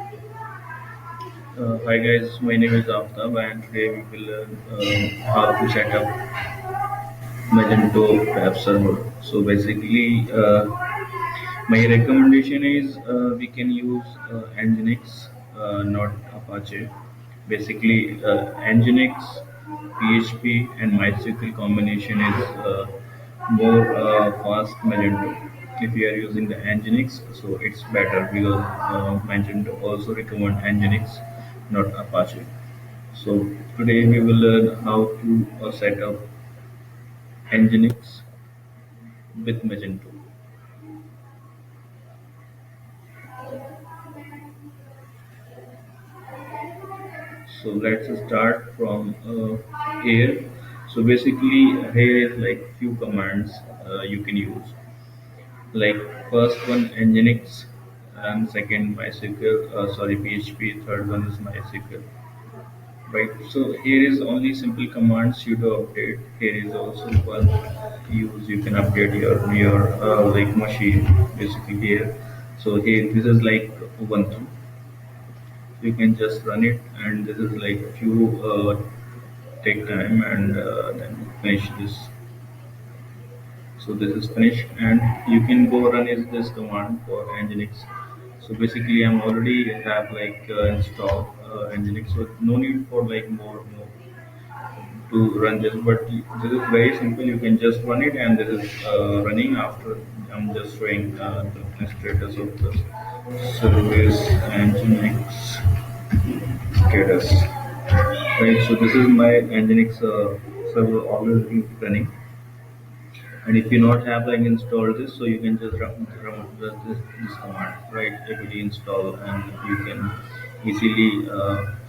Hi guys, my name is Aftab and today we will learn how to set up Magento web server. So basically, my recommendation is we can use Nginx, not Apache. Basically, Nginx, PHP, and MySQL combination is more fast Magento. If you are using the Nginx, so it's better because Magento also recommend Nginx, not Apache. So today we will learn how to set up Nginx with Magento. So let's start from here. So basically here is like few commands you can use. Like first one Nginx and second MySQL, sorry PHP, third one is MySQL. Right. So here is only simple commands you to update. Here is also one use you can update your like machine basically here. So here this is like Ubuntu. You can just run it, and this is like few take time, and then finish this. So this is finished, and you can go run is this command for Nginx. So basically, I'm already have like installed Nginx, so no need for like more to run this. But this is very simple. You can just run it, and this is running. After I'm just showing the status of the service Nginx status. Right. So this is my Nginx server already running. And if you not have like installed this, so you can just run this command, right? Apt install, and you can easily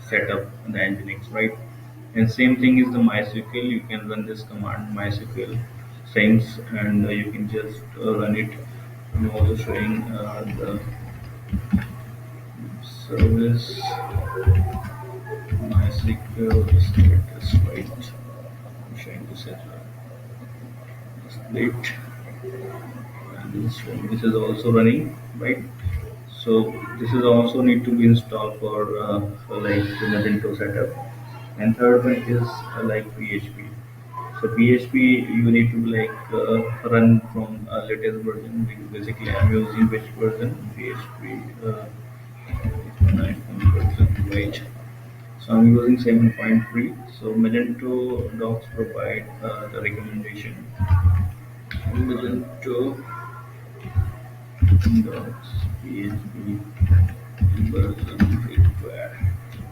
set up the Nginx, right? And same thing is the MySQL. You can run this command MySQL things, and you can just run it. I'm also showing the service MySQL status, right? I'm showing this as well. Split. And this is also running, right? So this is also need to be installed for like the Magento setup. And third one is like PHP. So PHP you need to like run from latest version. Basically I'm using which version? PHP 9 version, right? So I'm using 7.3. So Magento docs provide the recommendation. Magento docs PHP version required.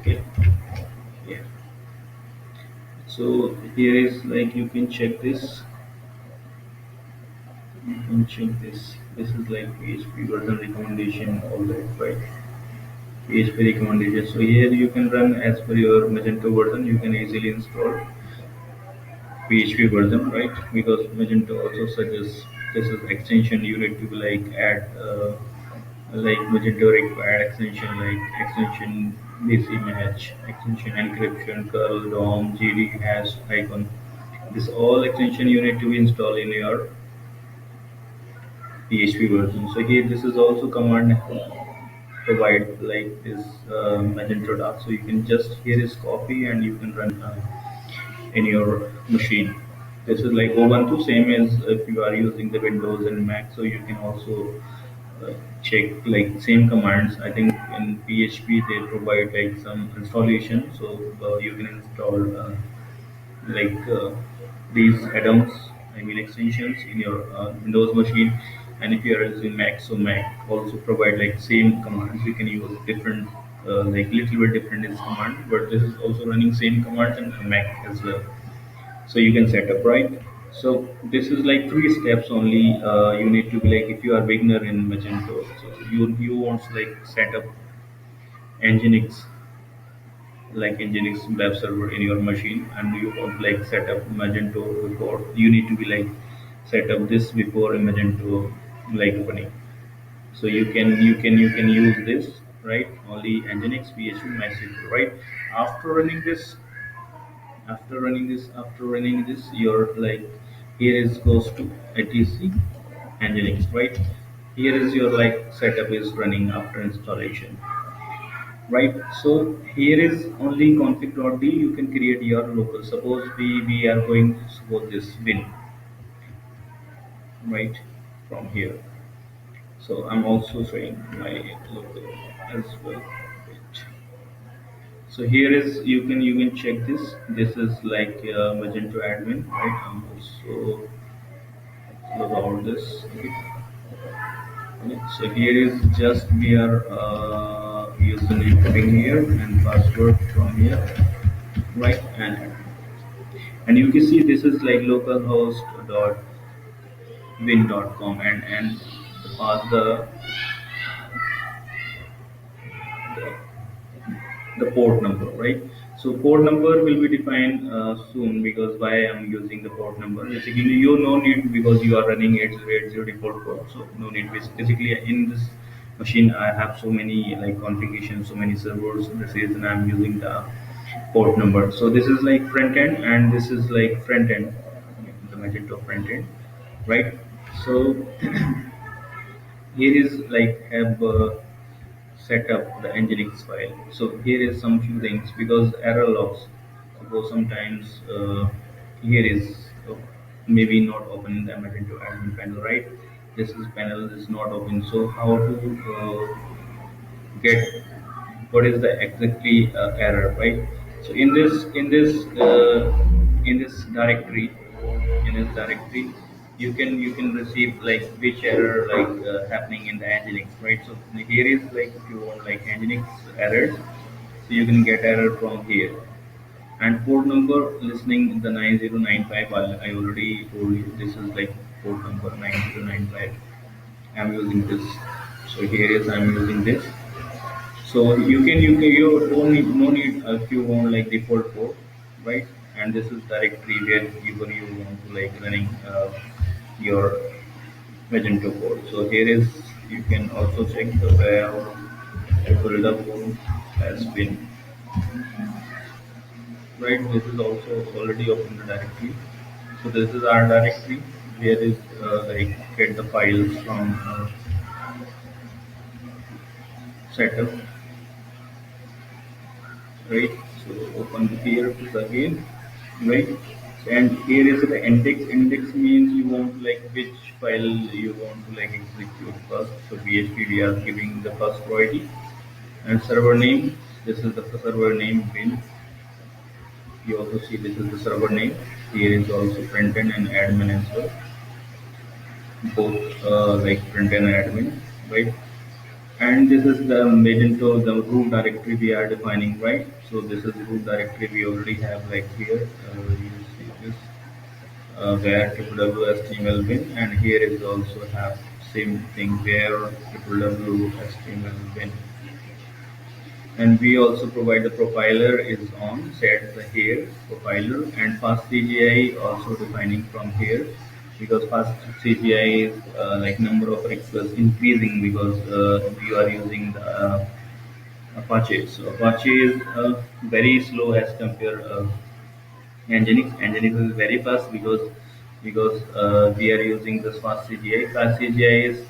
Okay, yeah. So here is like you can check this. You can check this. This is like PHP version recommendation, all that, right? PHP recommendation. So here you can run as per your Magento version. You can easily install PHP version, right? Because Magento also suggests this is extension you need to like add like Magento required extension like extension BC match, extension encryption, curl, DOM, GD hash icon. This all extension you need to install in your PHP version. So here this is also command provide like this Magento doc. So you can just here is copy and you can run in your machine. This is like Ubuntu, same as if you are using the Windows and Mac. So you can also check like same commands. I think in PHP they provide like some installation, so you can install like these add-ons, I mean extensions in your Windows machine. And if you are using Mac, so Mac also provide like same commands. You can use different like little bit different is command, but this is also running same commands in Mac as well. So you can set up, right? So this is like three steps only. You need to be like if you are beginner in Magento, so you want to like set up Nginx like Nginx web server in your machine, and you want like set up Magento before. You need to be like set up this before a Magento like opening. So you can use this, right? Only Nginx, PHP, MySQL, right? After running this, after running this you're like here is goes to etc nginx, right? Here is your like setup is running after installation. right? So here is only config.d. You can create your local. Suppose we are going to suppose this win, right, from here. So I'm also showing my local as well. Wait. So here is you can check this. This is like Magento admin, right? I'm also close all this. Okay. Okay. So here is just we are username putting here and password from here, right? And you can see this is like localhost.win.com and pass the port number, right? So port number will be defined soon, because why I'm using the port number. Basically, you no need, because you are running 8080 default port, so no need. Basically, in this machine, I have so many like configurations, so many servers. This is, and I'm using the port number. So this is like front end, and this is like front end, the Magento front end, right? So here is like have set up the Nginx file. So here is some few things, because error logs. Suppose sometimes here is maybe not open in the Magento admin panel, right? This is panel is not open. So how to get what is the exactly error, right? So in this directory, you can receive like which error like happening in the Nginx, right? So here is like if you want like Nginx errors, so you can get error from here. And port number listening the 9095, I already told you this is like port number 9095. I'm using this. So here is I'm using this. So you don't need no need if you want like default port, right? And this is directory where you want to like running your Magento code. So here is you can also check the where build code has been, right. This is also already open the directory. So this is our directory where is like get the files from setup, right? So open here to the again, right? And here is the index. Index means you want like which file you want to like execute first. So PHP we are giving the first priority. And server name, this is the server name bin. You also see this is the server name. Here is also front end and admin as well. Both like front end and admin, right? And this is the Magento, the root directory we are defining, right? So this is root directory we already have like here. You see this where www.html bin, and here is also have same thing where www.html bin. And we also provide the profiler is on set the here profiler, and fast CGI also defining from here, because fast CGI is like number of requests increasing, because you are using the Apache. So Apache is very slow as compared Nginx. Nginx is very fast, because we are using this fast CGI. Fast CGI is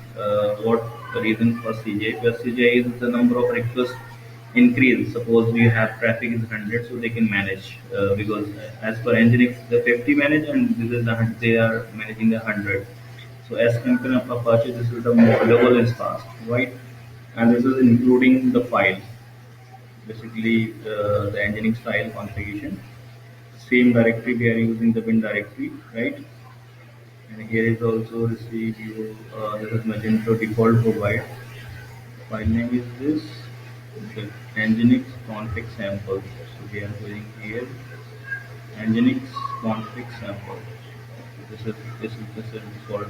what the reason for CGI? Fast CGI is the number of requests increase. Suppose we have traffic is 100, so they can manage, because as per Nginx the 50 manage, and this is they are managing the 100. So as compared to Apache, this is the more level is fast, right? And this is including the file, basically the Nginx file configuration. Same directory we are using the bin directory, right? And here is also receive you. This is Magento default provide. File name is this. The Nginx config sample. So we are going here. Nginx config sample. This is default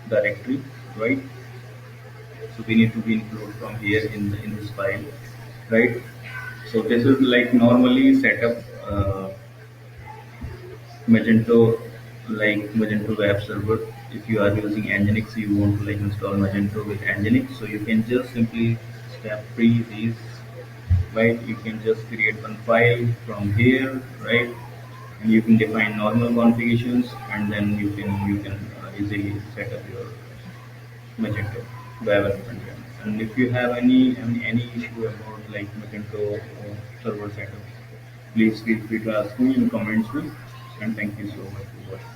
directory, right? So we need to be included from here in this file, right? So this is like normally set up. Magento, like Magento web server. If you are using Nginx, you want to like install Magento with Nginx, so you can just simply step free these, right? You can just create one file from here, right? And you can define normal configurations, and then you can easily set up your Magento web and front end. And if you have any issue about like Magento server setup, please feel free to ask me in comments. And thank you so much for watching.